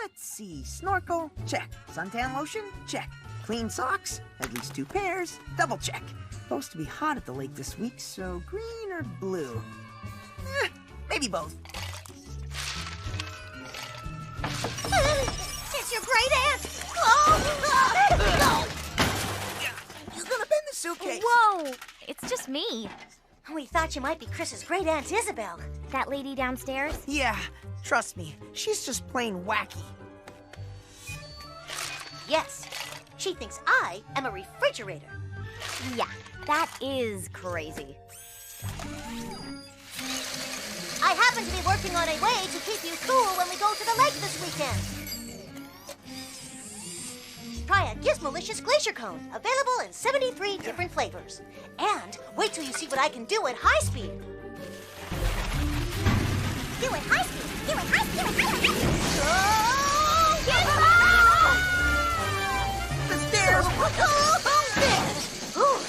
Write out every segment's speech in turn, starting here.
Let's see. Snorkel, check. Suntan lotion, check. Clean socks, at least 2 pairs, double check. Supposed to be hot at the lake this week, so green or blue? Maybe both. It's your great aunt! Oh! You're gonna bend the suitcase. Whoa! It's just me. We thought you might be Chris's great aunt Isabel. That lady downstairs? Yeah, trust me, she's just plain wacky. Yes, she thinks I am a refrigerator. Yeah, that is crazy. I happen to be working on a way to keep you cool when we go to the lake this weekend. Try a Gizmolicious Glacier Cone, available in 73 different flavors. And wait till you see what I can do at high speed. Do it high speed! Do it high speed! Do it high speed! The stairs! Oh,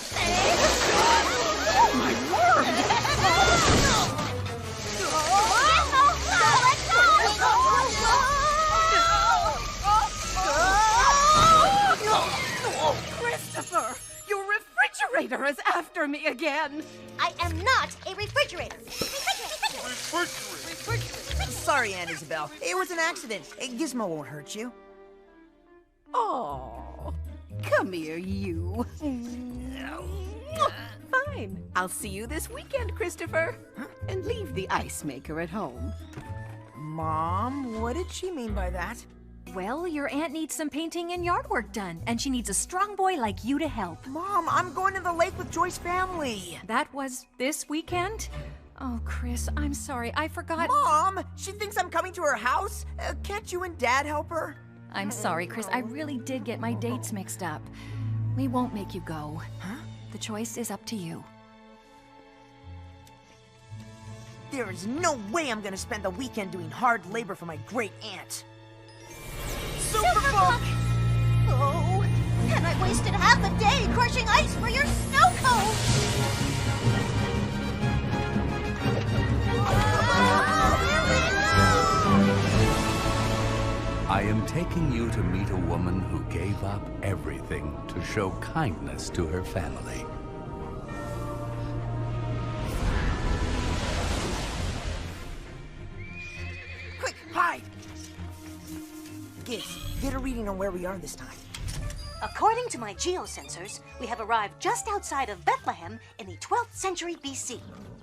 my word! Christopher, your refrigerator is after me again. I am not a refrigerator. Sorry, Aunt Isabel. It was an accident. Gizmo won't hurt you. Oh, come here, you. Fine. I'll see you this weekend, Christopher. And leave the ice maker at home. Mom, what did she mean by that? Well, your aunt needs some painting and yard work done, and she needs a strong boy like you to help. Mom, I'm going to the lake with Joy's family. That was this weekend? Oh, Chris, I'm sorry. I forgot. Mom, she thinks I'm coming to her house. Can't you and Dad help her? I'm sorry, Chris. I really did get my dates mixed up. We won't make you go. Huh? The choice is up to you. There is no way I'm going to spend the weekend doing hard labor for my great aunt. Superbook! Oh, and I wasted half a day crushing ice for your snow cone! I am taking you to meet a woman who gave up everything to show kindness to her family. Quick, hide! Giz, get a reading on where we are this time. According to my geosensors, we have arrived just outside of Bethlehem in the 12th century BC.